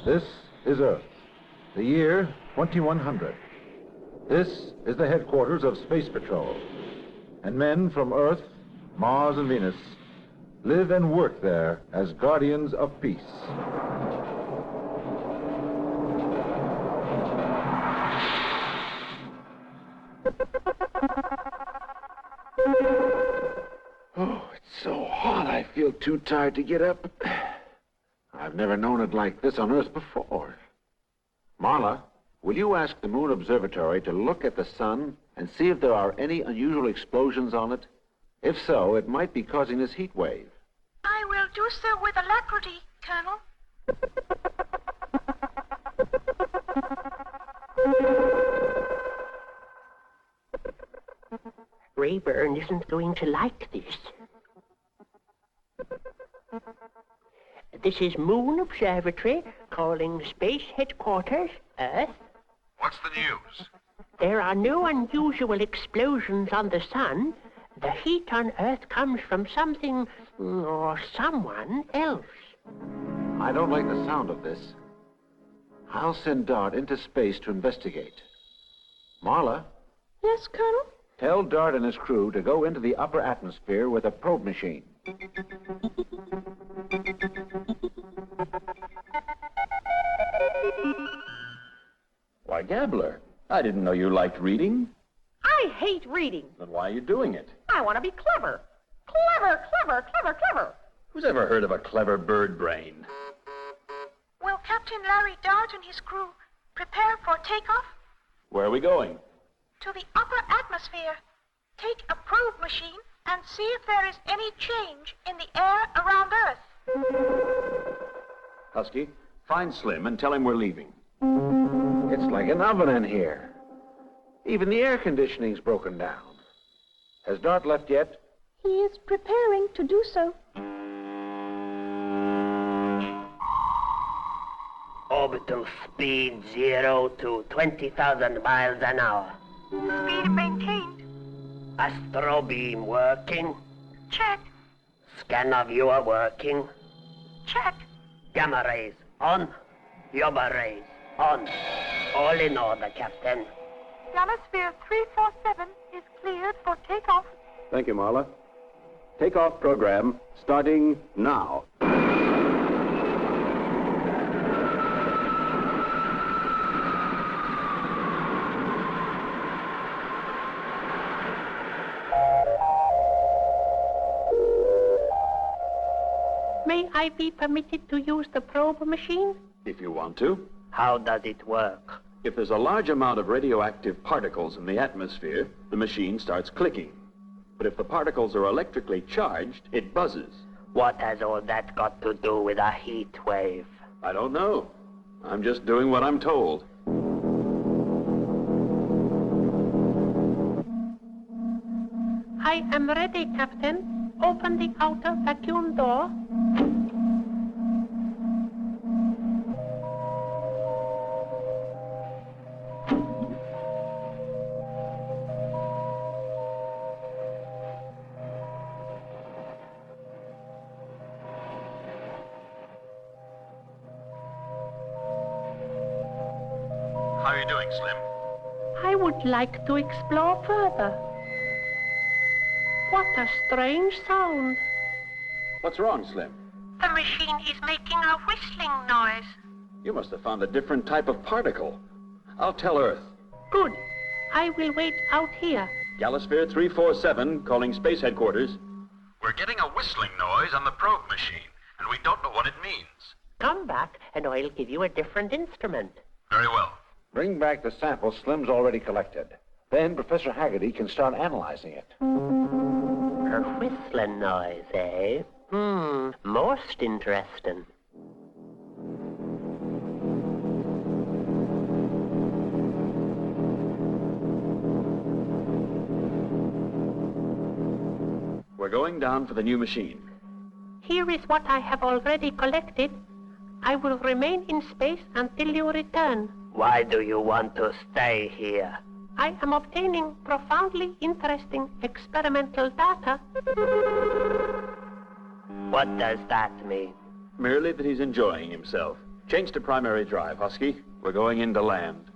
This is Earth, the year 2100. This is the headquarters of Space Patrol. And men from Earth, Mars, and Venus live and work there as guardians of peace. Oh, it's so hot, I feel too tired to get up. I've never known it like this on Earth before. Marla, will you ask the Moon Observatory to look at the sun and see if there are any unusual explosions on it? If so, it might be causing this heat wave. I will do so with alacrity, Colonel. Rayburn isn't going to like this. This is Moon Observatory calling Space Headquarters, Earth. What's the news? There are no unusual explosions on the sun. The heat on Earth comes from something or someone else. I don't like the sound of this. I'll send Dart into space to investigate. Marla? Yes, Colonel? Tell Dart and his crew to go into the upper atmosphere with a probe machine. Why, Gabler, I didn't know you liked reading. I hate reading. Then why are you doing it? I want to be clever. Clever, clever, clever, clever. Who's ever heard of a clever bird brain? Will Captain Larry Dart and his crew prepare for takeoff? Where are we going? To the upper atmosphere. Take a probe machine and see if there is any change in the air around Earth. Husky, find Slim and tell him we're leaving. It's like an oven in here. Even the air conditioning's broken down. Has Dart left yet? He is preparing to do so. Orbital speed 0 to 20,000 miles an hour. Speed maintained. Astro beam working. Check. Scanner viewer working. Check. Gamma rays on. Yoba rays on. All in order, Captain. Ionosphere 347 is cleared for takeoff. Thank you, Marla. Takeoff program starting now. May I be permitted to use the probe machine? If you want to. How does it work? If there's a large amount of radioactive particles in the atmosphere, the machine starts clicking. But if the particles are electrically charged, it buzzes. What has all that got to do with a heat wave? I don't know. I'm just doing what I'm told. I am ready, Captain. Open the outer vacuum door. How are you doing, Slim? I would like to explore further. What a strange sound. What's wrong, Slim? The machine is making a whistling noise. You must have found a different type of particle. I'll tell Earth. Good. I will wait out here. Galosphere 347 calling Space Headquarters. We're getting a whistling noise on the probe machine, and we don't know what it means. Come back and I'll give you a different instrument. Very well. Bring back the sample Slim's already collected. Then Professor Haggerty can start analyzing it. A whistling noise, eh? Most interesting. We're going down for the new machine. Here is what I have already collected. I will remain in space until you return. Why do you want to stay here? I am obtaining profoundly interesting experimental data. What does that mean? Merely that he's enjoying himself. Change to primary drive, Husky. We're going into land.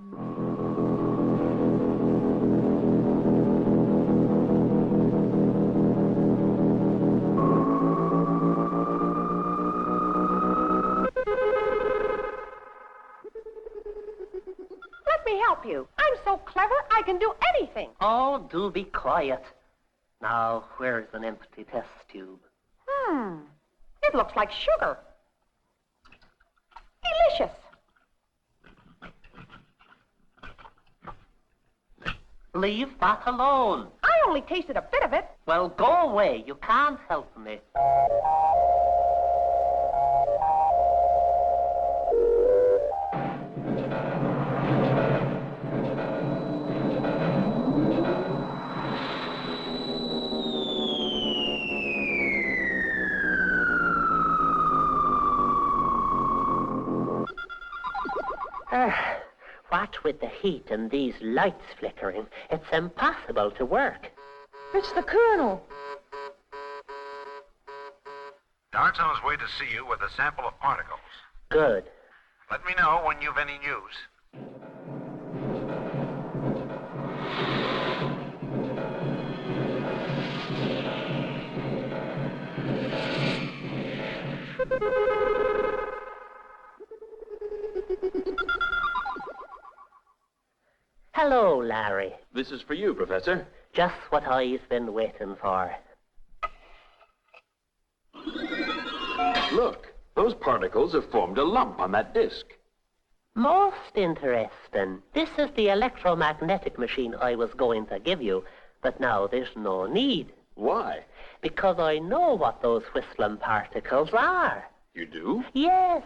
Let me help you. I'm so clever, I can do anything. Oh, do be quiet. Now, where's an empty test tube? It looks like sugar. Delicious. Leave that alone. I only tasted a bit of it. Well, go away. You can't help me. What with the heat and these lights flickering, it's impossible to work. It's the Colonel. Dart's on his way to see you with a sample of particles. Good. Let me know when you've any news. Hello, Larry. This is for you, Professor. Just what I've been waiting for. Look, those particles have formed a lump on that disk. Most interesting. This is the electromagnetic machine I was going to give you, but now there's no need. Why? Because I know what those whistling particles are. You do? Yes,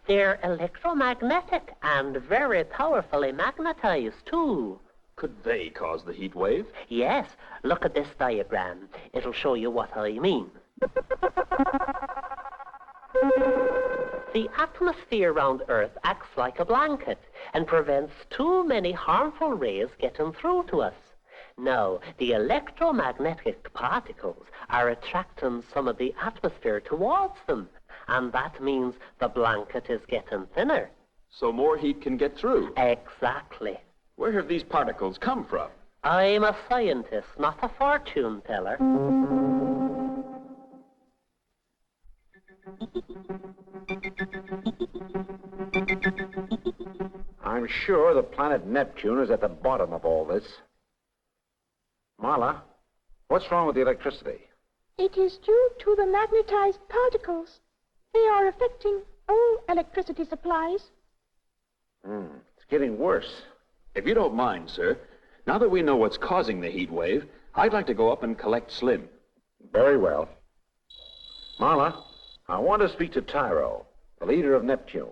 they're electromagnetic and very powerfully magnetized, too. Could they cause the heat wave? Yes, look at this diagram. It'll show you what I mean. The atmosphere around Earth acts like a blanket and prevents too many harmful rays getting through to us. Now, the electromagnetic particles are attracting some of the atmosphere towards them, and that means the blanket is getting thinner. So more heat can get through. Exactly. Where have these particles come from? I'm a scientist, not a fortune teller. I'm sure the planet Neptune is at the bottom of all this. Marla, what's wrong with the electricity? It is due to the magnetized particles. They are affecting all electricity supplies. It's getting worse. If you don't mind, sir, now that we know what's causing the heat wave, I'd like to go up and collect Slim. Very well. Marla, I want to speak to Tyro, the leader of Neptune.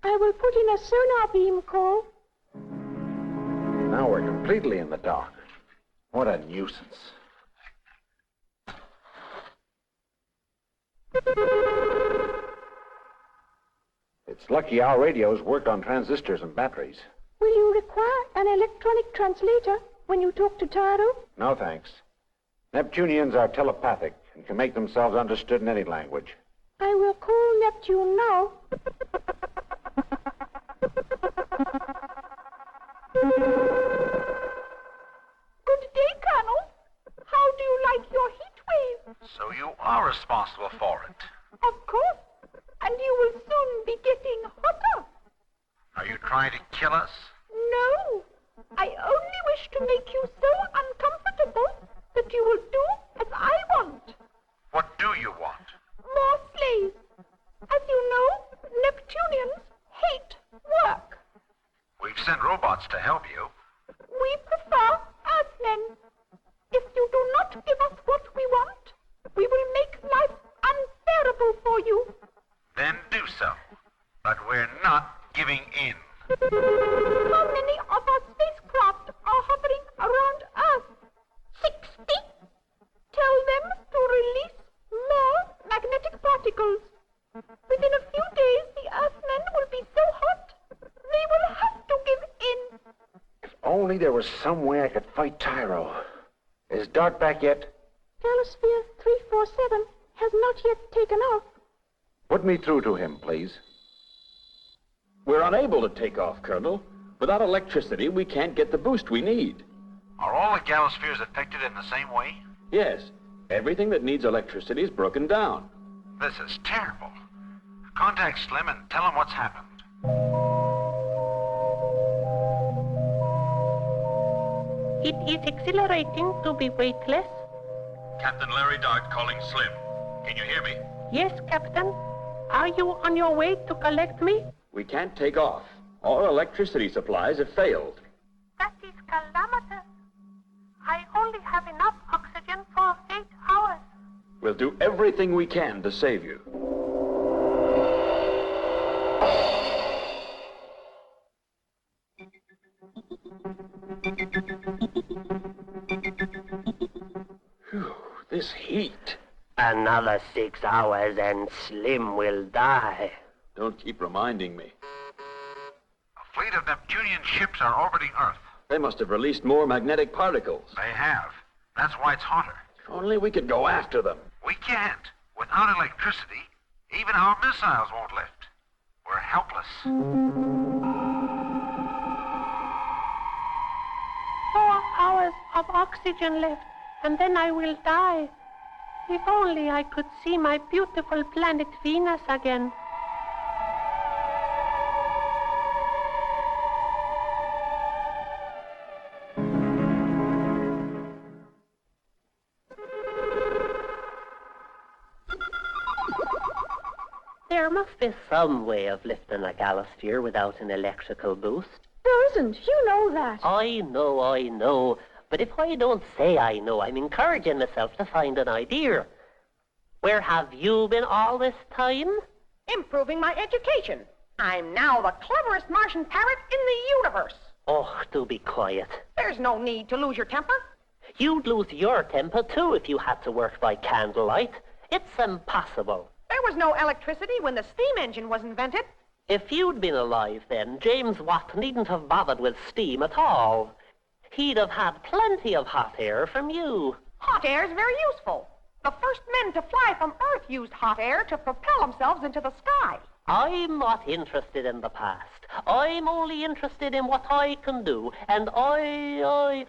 I will put in a sonar beam call. Now we're completely in the dark. What a nuisance. It's lucky our radios work on transistors and batteries. Will you require an electronic translator when you talk to Tyro? No, thanks. Neptunians are telepathic and can make themselves understood in any language. I will call Neptune now. Good day, Colonel. How do you like your heat wave? So you are responsible for it. Of course. And you will soon be getting hotter. Are you trying to kill us? No. I only wish to make you so uncomfortable that you will do as I want. What do you want? More slaves. As you know, Neptunians hate work. We've sent robots to help you. We prefer Earthmen. If you do not give us what we want, we will make life unbearable for you. Then do so. But we're not giving in. How many of our spacecraft are hovering around Earth? 60? Tell them to release more magnetic particles. Within a few days, the Earthmen will be so hot, they will have to give in. If only there was some way I could fight Tyro. Is Dart back yet? Telesphere 347 has not yet taken off. Put me through to him, please. We're unable to take off, Colonel. Without electricity, we can't get the boost we need. Are all the galospheres affected in the same way? Yes, everything that needs electricity is broken down. This is terrible. Contact Slim and tell him what's happened. It is exhilarating to be weightless. Captain Larry Dart calling Slim. Can you hear me? Yes, Captain. Are you on your way to collect me? We can't take off. All electricity supplies have failed. That is calamitous. I only have enough oxygen for 8 hours. We'll do everything we can to save you. Whew, this heat. Another 6 hours and Slim will die. Don't keep reminding me. A fleet of Neptunian ships are orbiting Earth. They must have released more magnetic particles. They have. That's why it's hotter. If only we could go after them. We can't. Without electricity, even our missiles won't lift. We're helpless. 4 hours of oxygen left, and then I will die. If only I could see my beautiful planet Venus again. There must be some way of lifting a galosphere without an electrical boost. There isn't. You know that. I know. But if I don't say I know, I'm encouraging myself to find an idea. Where have you been all this time? Improving my education. I'm now the cleverest Martian parrot in the universe. Oh, do be quiet. There's no need to lose your temper. You'd lose your temper, too, if you had to work by candlelight. It's impossible. There was no electricity when the steam engine was invented. If you'd been alive then, James Watt needn't have bothered with steam at all. He'd have had plenty of hot air from you. Hot air is very useful. The first men to fly from Earth used hot air to propel themselves into the sky. I'm not interested in the past. I'm only interested in what I can do, and I've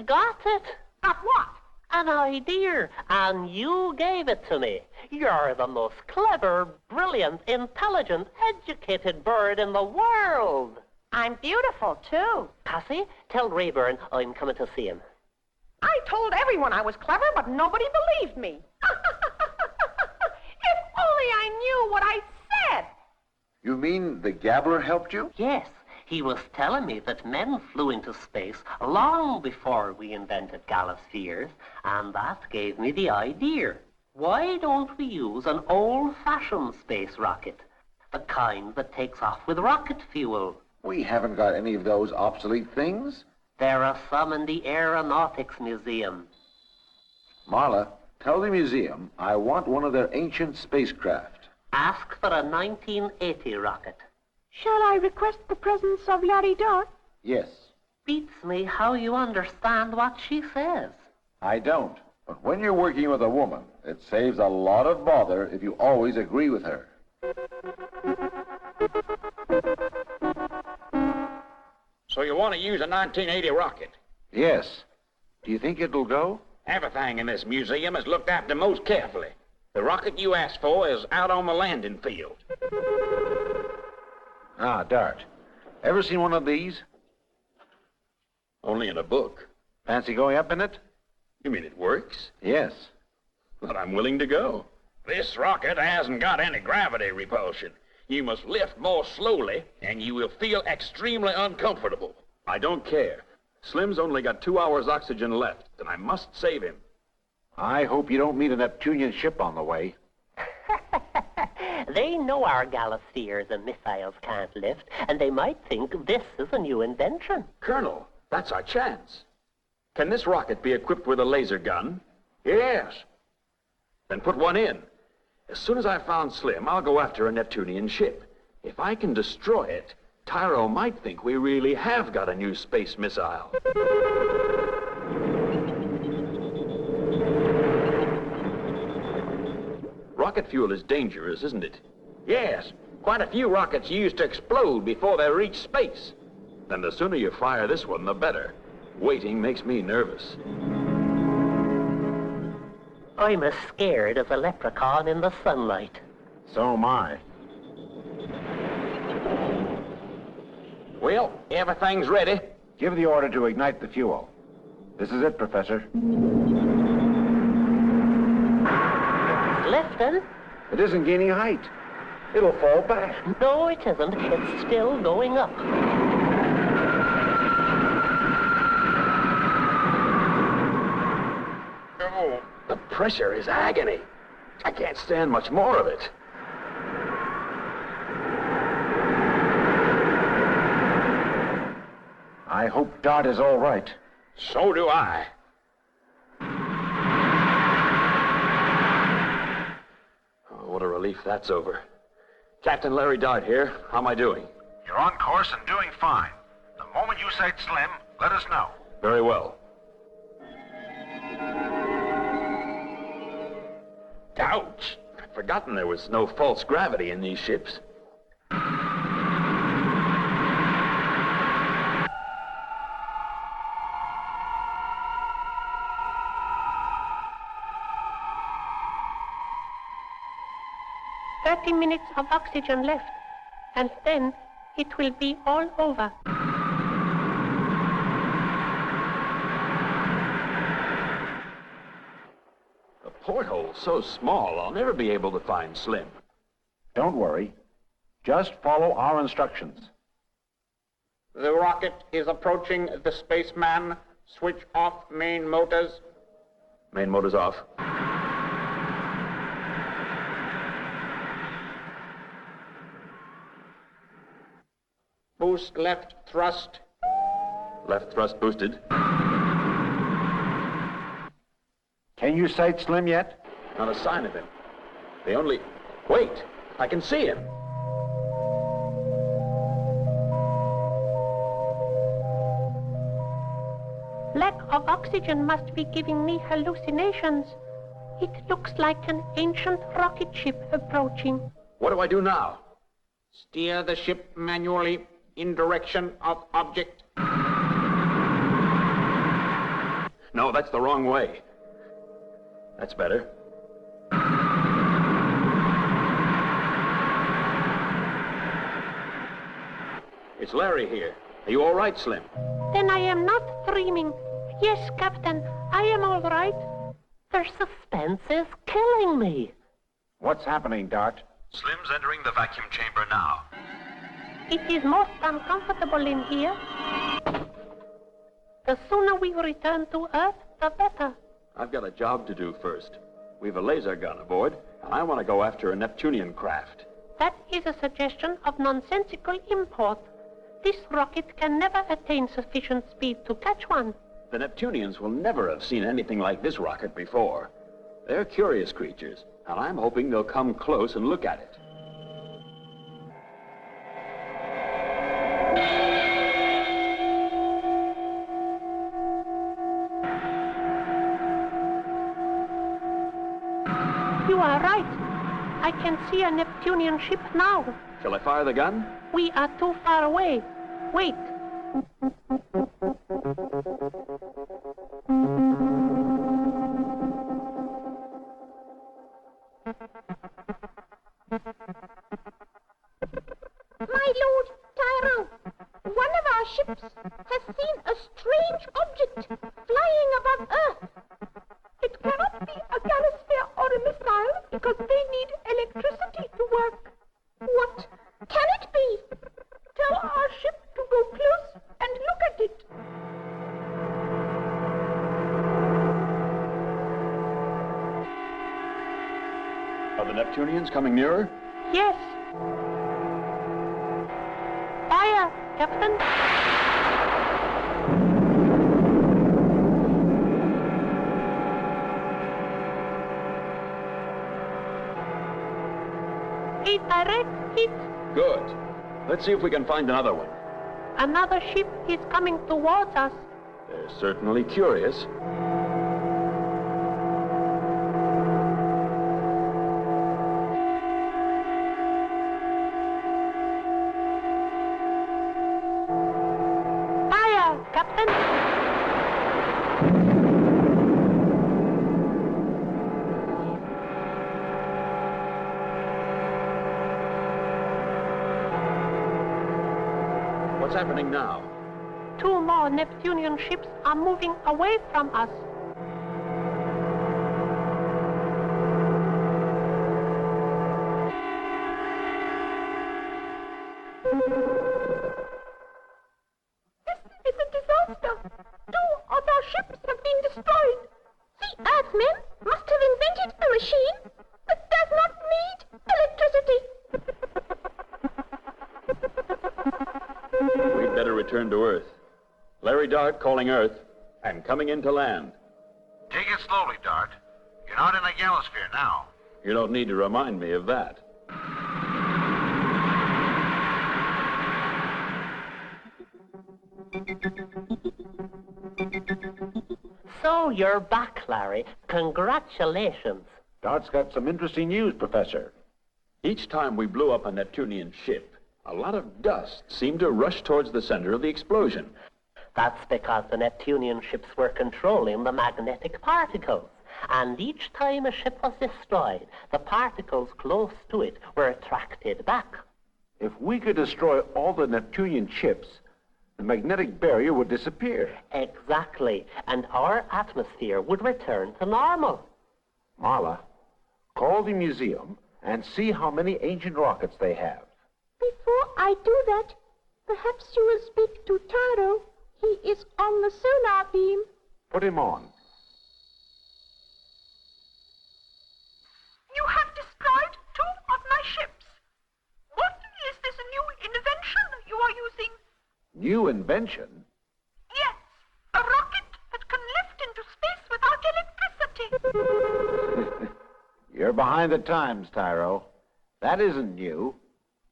got it. Got what? An idea, and you gave it to me. You're the most clever, brilliant, intelligent, educated bird in the world. I'm beautiful, too. Cassie, tell Rayburn I'm coming to see him. I told everyone I was clever, but nobody believed me. If only I knew what I said. You mean the gabbler helped you? Yes, he was telling me that men flew into space long before we invented galospheres, and that gave me the idea. Why don't we use an old-fashioned space rocket, the kind that takes off with rocket fuel? We haven't got any of those obsolete things. There are some in the Aeronautics Museum. Marla, tell the museum I want one of their ancient spacecraft. Ask for a 1980 rocket. Shall I request the presence of Larry Dart? Yes. Beats me how you understand what she says. I don't. But when you're working with a woman, it saves a lot of bother if you always agree with her. So you want to use a 1980 rocket? Yes. Do you think it'll go? Everything in this museum is looked after most carefully. The rocket you asked for is out on the landing field. Ah, Dart. Ever seen one of these? Only in a book. Fancy going up in it? You mean it works? Yes. But I'm willing to go. This rocket hasn't got any gravity repulsion. You must lift more slowly, and you will feel extremely uncomfortable. I don't care. Slim's only got 2 hours oxygen left, and I must save him. I hope you don't meet a Neptunian ship on the way. They know our galospheres and missiles can't lift, and they might think this is a new invention. Colonel, that's our chance. Can this rocket be equipped with a laser gun? Yes. Then put one in. As soon as I've found Slim, I'll go after a Neptunian ship. If I can destroy it, Tyro might think we really have got a new space missile. Rocket fuel is dangerous, isn't it? Yes. Quite a few rockets used to explode before they reach space. Then the sooner you fire this one, the better. Waiting makes me nervous. I'm as scared as a leprechaun in the sunlight. So am I. Well, everything's ready. Give the order to ignite the fuel. This is it, Professor. Lefton? It isn't gaining height. It'll fall back. No, it isn't. It's still going up. Oh, the pressure is agony. I can't stand much more of it. I hope Dot is all right. So do I. Oh, what a relief that's over. Captain Larry Dart here. How am I doing? You're on course and doing fine. The moment you sight Slim, let us know. Very well. Ouch! I'd forgotten there was no false gravity in these ships. Minutes of oxygen left, and then it will be all over. The porthole's so small, I'll never be able to find Slim. Don't worry. Just follow our instructions. The rocket is approaching the spaceman. Switch off main motors. Main motor's off. Boost left thrust. Left thrust boosted. Can you sight Slim yet? Not a sign of him. The only... Wait! I can see him! Lack of oxygen must be giving me hallucinations. It looks like an ancient rocket ship approaching. What do I do now? Steer the ship manually in direction of object. No, that's the wrong way. That's better. It's Larry here. Are you all right, Slim? Then I am not dreaming. Yes, Captain, I am all right. The suspense is killing me. What's happening, Dart? Slim's entering the vacuum chamber now. It is most uncomfortable in here. The sooner we return to Earth, the better. I've got a job to do first. We've a laser gun aboard, and I want to go after a Neptunian craft. That is a suggestion of nonsensical import. This rocket can never attain sufficient speed to catch one. The Neptunians will never have seen anything like this rocket before. They're curious creatures, and I'm hoping they'll come close and look at it. You are right. I can see a Neptunian ship now. Shall I fire the gun? We are too far away. Wait. My lord, Tyro, one of our ships has seen a strange object flying above Earth. It cannot be a galisphere or a missile because they need electricity to work. What can it be? Tell our ship to go close and look at it. Are the Neptunians coming nearer? Yes. Fire, Captain. A direct hit. Good. Let's see if we can find another one. Another ship is coming towards us. They're certainly curious. What's happening now? 2 more Neptunian ships are moving away from us. This is a disaster. 2 of our ships have been destroyed. The Earthmen must have invented a machine that does not need electricity. We'd better return to Earth. Larry Dart calling Earth. I'm coming in to land. Take it slowly, Dart. You're not in a galosphere now. You don't need to remind me of that. So you're back, Larry. Congratulations. Dart's got some interesting news, Professor. Each time we blew up a Neptunian ship, a lot of dust seemed to rush towards the center of the explosion. That's because the Neptunian ships were controlling the magnetic particles. And each time a ship was destroyed, the particles close to it were attracted back. If we could destroy all the Neptunian ships, the magnetic barrier would disappear. Exactly. And our atmosphere would return to normal. Marla, call the museum and see how many ancient rockets they have. Before I do that, perhaps you will speak to Taro. He is on the sonar beam. Put him on. You have destroyed 2 of my ships. What is this new invention you are using? New invention? Yes, a rocket that can lift into space without electricity. You're behind the times, Tyro. That isn't new.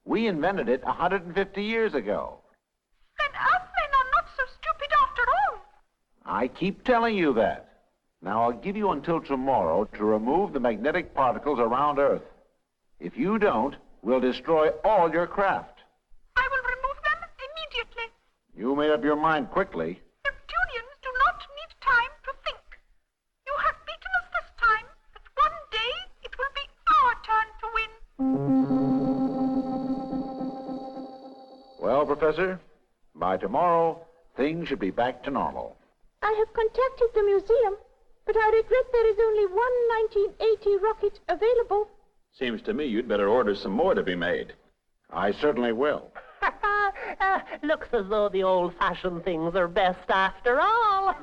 We invented it 150 years ago. Then Earthmen are not so stupid after all. I keep telling you that. Now, I'll give you until tomorrow to remove the magnetic particles around Earth. If you don't, we'll destroy all your craft. I will remove them immediately. You made up your mind quickly. Neptunians do not need time to think. You have beaten us this time, but one day it will be our turn to win. Well, Professor, by tomorrow, things should be back to normal. I have contacted the museum, but I regret there is only one 1980 rocket available. Seems to me you'd better order some more to be made. I certainly will. Looks as though the old-fashioned things are best after all.